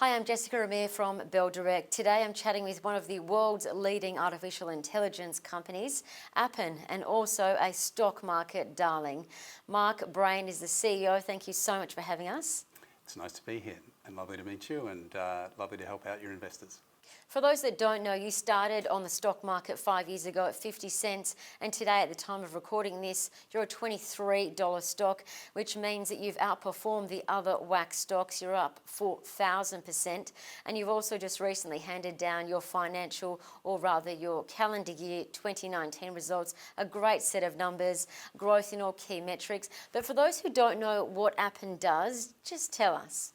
Hi, I'm Jessica Amir from Bell Direct. Today I'm chatting with one of the world's leading artificial intelligence companies, Appen, and also a stock market darling. Mark Brayan is the CEO. Thank you so much for having us. It's nice to be here and lovely to meet you and lovely to help out your investors. For those that don't know, you started on the stock market 5 years ago at 50 cents, and today, at the time of recording this, you're a $23 stock, which means that you've outperformed the other WAC stocks. You're up 4,000%, and you've also just recently handed down your financial, or rather your calendar year 2019 results. A great set of numbers, growth in all key metrics. But for those who don't know what Appen does, just tell us.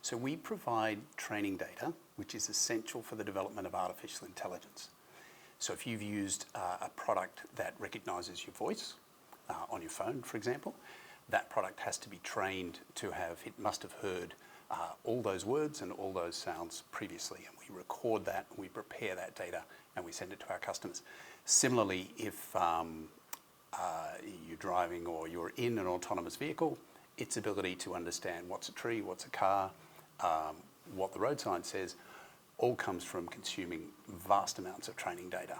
So we provide training data, which is essential for the development of artificial intelligence. So if you've used a product that recognises your voice on your phone, for example, that product has to be trained to it must have heard all those words and all those sounds previously. And we record that, we prepare that data, and we send it to our customers. Similarly, if you're driving or you're in an autonomous vehicle, its ability to understand what's a tree, what's a car, what the road sign says, all comes from consuming vast amounts of training data.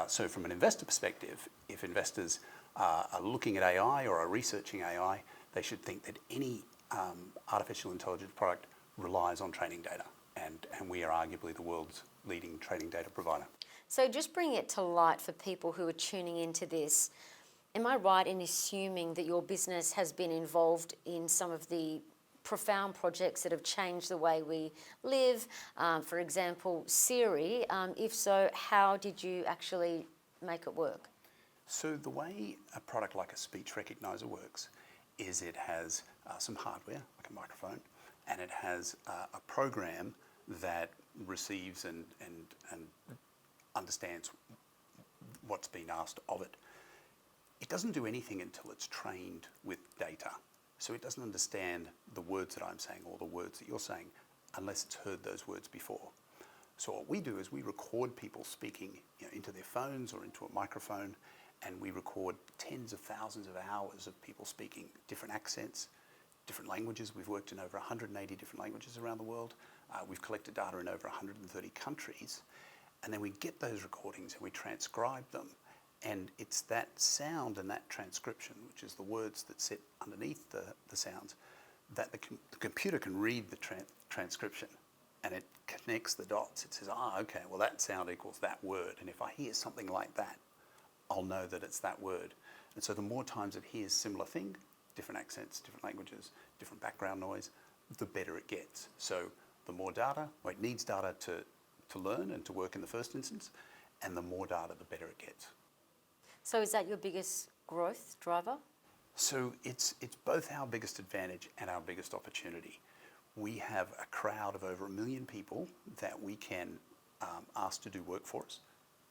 So from an investor perspective, if investors are looking at AI or are researching AI, they should think that any artificial intelligence product relies on training data. And we are arguably the world's leading training data provider. So just bring it to light for people who are tuning into this. Am I right in assuming that your business has been involved in some of the profound projects that have changed the way we live? For example, Siri. If so, how did you actually make it work? So the way a product like a speech recognizer works is it has some hardware, like a microphone, and it has a program that receives and understands what's been asked of it. It doesn't do anything until it's trained with data. So it doesn't understand the words that I'm saying or the words that you're saying unless it's heard those words before. So what we do is we record people speaking into their phones or into a microphone, and we record tens of thousands of hours of people speaking different accents, different languages. We've worked in over 180 different languages around the world. We've collected data in over 130 countries. And then we get those recordings and we transcribe them. And it's that sound and that transcription, which is the words that sit underneath the sounds, that the computer can read the transcription, and it connects the dots. It says, okay, well that sound equals that word. And if I hear something like that, I'll know that it's that word. And so the more times it hears similar thing, different accents, different languages, different background noise, the better it gets. So the more data, well, it needs data to learn and to work in the first instance, and the more data, the better it gets. So is that your biggest growth driver? So it's both our biggest advantage and our biggest opportunity. We have a crowd of over 1 million people that we can ask to do work for us.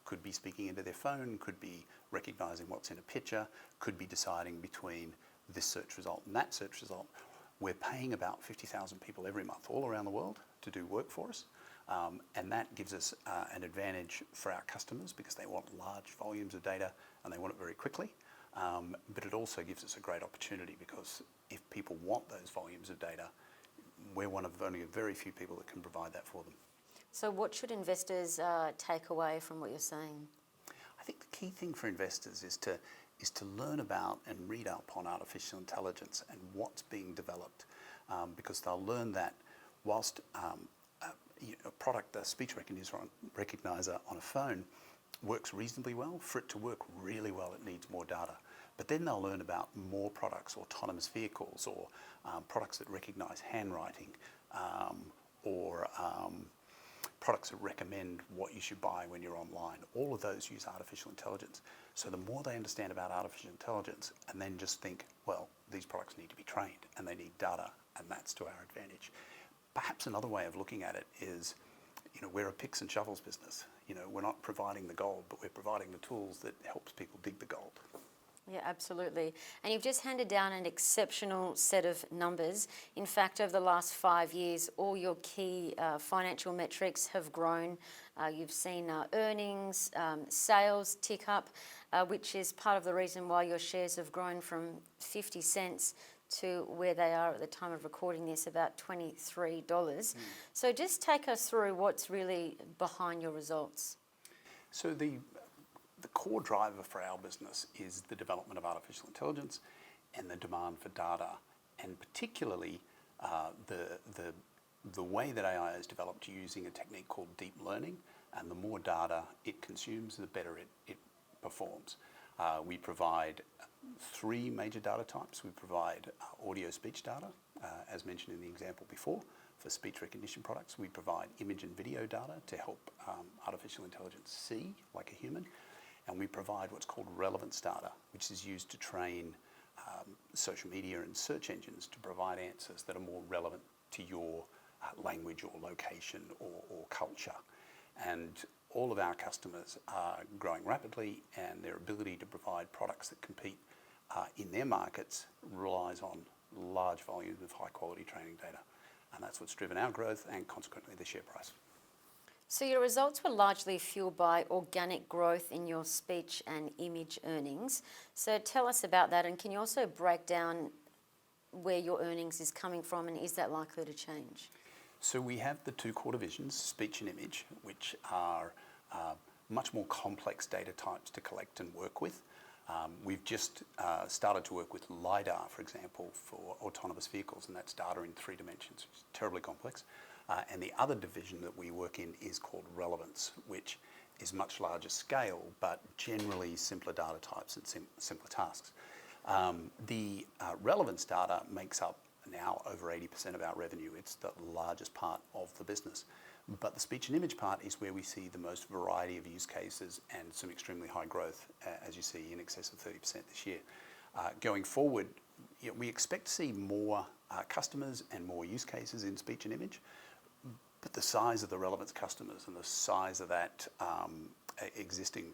Could be speaking into their phone, could be recognizing what's in a picture, could be deciding between this search result and that search result. We're paying about 50,000 people every month all around the world to do work for us. And that gives us an advantage for our customers because they want large volumes of data and they want it very quickly. But it also gives us a great opportunity because if people want those volumes of data, we're one of only a very few people that can provide that for them. So what should investors take away from what you're saying? I think the key thing for investors is to learn about and read up on artificial intelligence and what's being developed, because they'll learn that whilst a product, a speech recognizer on a phone works reasonably well, for it to work really well, it needs more data. But then they'll learn about more products, autonomous vehicles, or products that recognize handwriting, or products that recommend what you should buy when you're online. All of those use artificial intelligence. So the more they understand about artificial intelligence and then just think, well, these products need to be trained and they need data, and that's to our advantage. Perhaps another way of looking at it is, we're a picks and shovels business. We're not providing the gold, but we're providing the tools that helps people dig the gold. Yeah, absolutely. And you've just handed down an exceptional set of numbers. In fact, over the last 5 years, all your key financial metrics have grown. You've seen earnings, sales tick up, which is part of the reason why your shares have grown from 50 cents to where they are at the time of recording this, about $23. So just take us through what's really behind your results. So the core driver for our business is the development of artificial intelligence and the demand for data, and particularly the way that AI is developed using a technique called deep learning, and the more data it consumes, the better it performs. We provide three major data types. We provide audio-speech data, as mentioned in the example before, for speech recognition products. We provide image and video data to help artificial intelligence see like a human. And we provide what's called relevance data, which is used to train social media and search engines to provide answers that are more relevant to your language or location or culture. And all of our customers are growing rapidly, and their ability to provide products that compete in their markets relies on large volumes of high quality training data. And that's what's driven our growth and consequently the share price. So your results were largely fueled by organic growth in your speech and image earnings. So tell us about that, and can you also break down where your earnings is coming from, and is that likely to change? So we have the two core divisions, speech and image, which are much more complex data types to collect and work with. We've just started to work with LiDAR, for example, for autonomous vehicles, and that's data in 3 dimensions, which is terribly complex. And the other division that we work in is called relevance, which is much larger scale, but generally simpler data types and simpler tasks. The relevance data makes up now over 80% of our revenue. It's the largest part of the business. But the speech and image part is where we see the most variety of use cases and some extremely high growth, as you see, in excess of 30% this year. Going forward, we expect to see more customers and more use cases in speech and image, but the size of the relevance customers and the size of that existing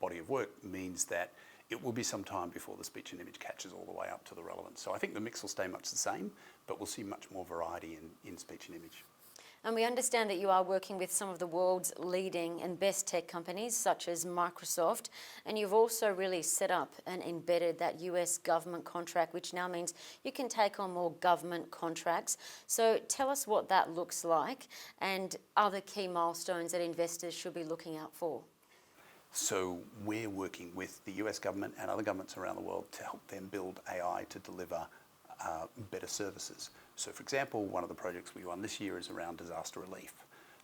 body of work means that it will be some time before the speech and image catches all the way up to the relevance. So I think the mix will stay much the same, but we'll see much more variety in speech and image. And we understand that you are working with some of the world's leading and best tech companies, such as Microsoft, and you've also really set up and embedded that US government contract, which now means you can take on more government contracts. So tell us what that looks like and other key milestones that investors should be looking out for. So we're working with the US government and other governments around the world to help them build AI to deliver better services. So for example, one of the projects we won this year is around disaster relief.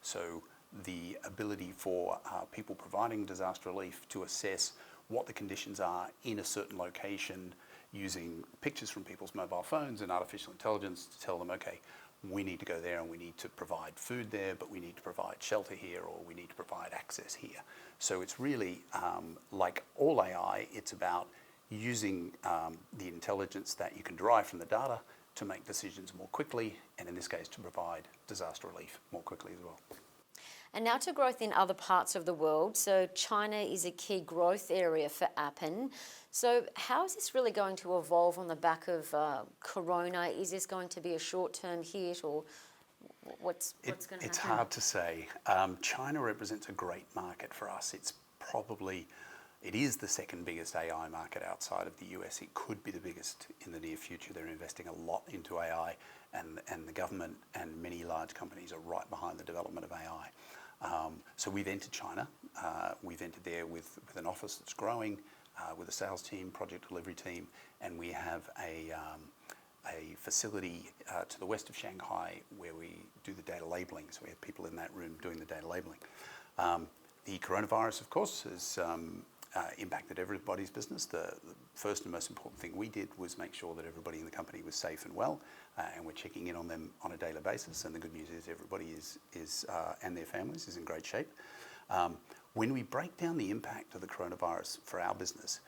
So the ability for people providing disaster relief to assess what the conditions are in a certain location using pictures from people's mobile phones and artificial intelligence to tell them, okay, we need to go there and we need to provide food there, but we need to provide shelter here, or we need to provide access here. So it's really, like all AI, it's about using the intelligence that you can derive from the data to make decisions more quickly, and in this case to provide disaster relief more quickly as well. And now to growth in other parts of the world. So China is a key growth area for Appen. So how is this really going to evolve on the back of Corona? Is this going to be a short-term hit, or what's going to happen? It's hard to say. China represents a great market for us. It is the second biggest AI market outside of the US. It could be the biggest in the near future. They're investing a lot into AI, and the government and many large companies are right behind the development of AI. So we've entered China. We've entered there with an office that's growing, with a sales team, project delivery team, and we have a facility to the west of Shanghai where we do the data labeling. So we have people in that room doing the data labeling. The coronavirus, of course, has impacted everybody's business. The first and most important thing we did was make sure that everybody in the company was safe and well, and we're checking in on them on a daily basis. And the good news is everybody is and their families is in great shape. When we break down the impact of the coronavirus for our business,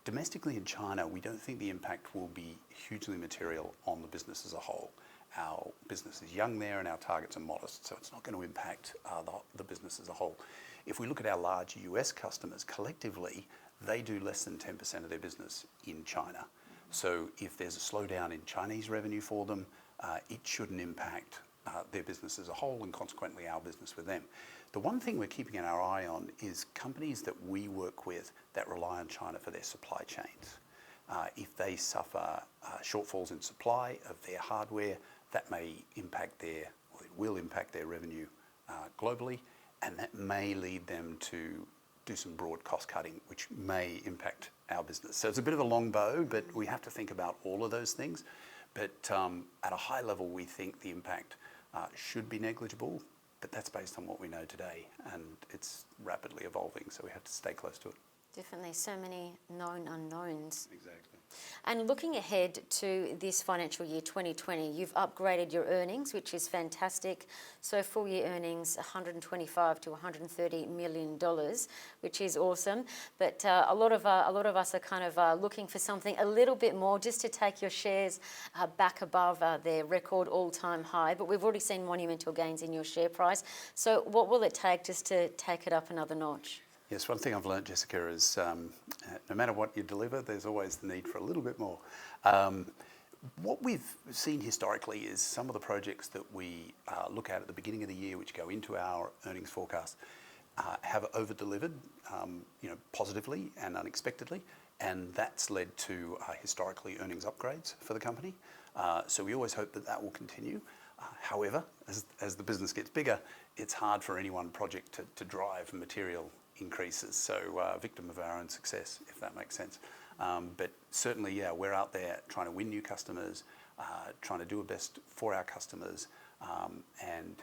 domestically in China, we don't think the impact will be hugely material on the business as a whole. Our business is young there and our targets are modest, so it's not going to impact the business as a whole. If we look at our large US customers, collectively, they do less than 10% of their business in China. So if there's a slowdown in Chinese revenue for them, it shouldn't impact their business as a whole and consequently our business with them. The one thing we're keeping our eye on is companies that we work with that rely on China for their supply chains. If they suffer shortfalls in supply of their hardware, that may impact their, or it will impact their revenue globally, and that may lead them to do some broad cost cutting, which may impact our business. So it's a bit of a long bow, but we have to think about all of those things. But at a high level, we think the impact should be negligible, but that's based on what we know today, and it's rapidly evolving, so we have to stay close to it. Definitely, so many known unknowns. Exactly. And looking ahead to this financial year 2020, you've upgraded your earnings, which is fantastic. So full year earnings, $125 to $130 million, which is awesome. But a lot of us are kind of looking for something a little bit more, just to take your shares back above their record all-time high. But we've already seen monumental gains in your share price. So what will it take just to take it up another notch? Yes, one thing I've learned, Jessica, is no matter what you deliver, there's always the need for a little bit more. What we've seen historically is some of the projects that we look at the beginning of the year, which go into our earnings forecast, have over-delivered, positively and unexpectedly, and that's led to historically earnings upgrades for the company. So we always hope that that will continue. However, as the business gets bigger, it's hard for any one project to drive material increases, so victim of our own success, if that makes sense. But certainly, yeah, we're out there trying to win new customers, trying to do our best for our customers, and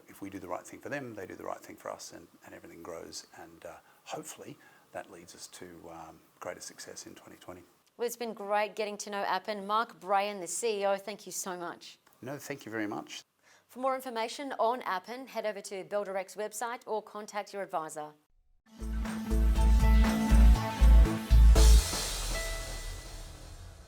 if we do the right thing for them, they do the right thing for us, and everything grows, and hopefully that leads us to greater success in 2020. Well, it's been great getting to know Appen. Mark Brayan, the CEO, thank you so much. No, thank you very much. For more information on Appen, head over to Buildirect's website or contact your advisor.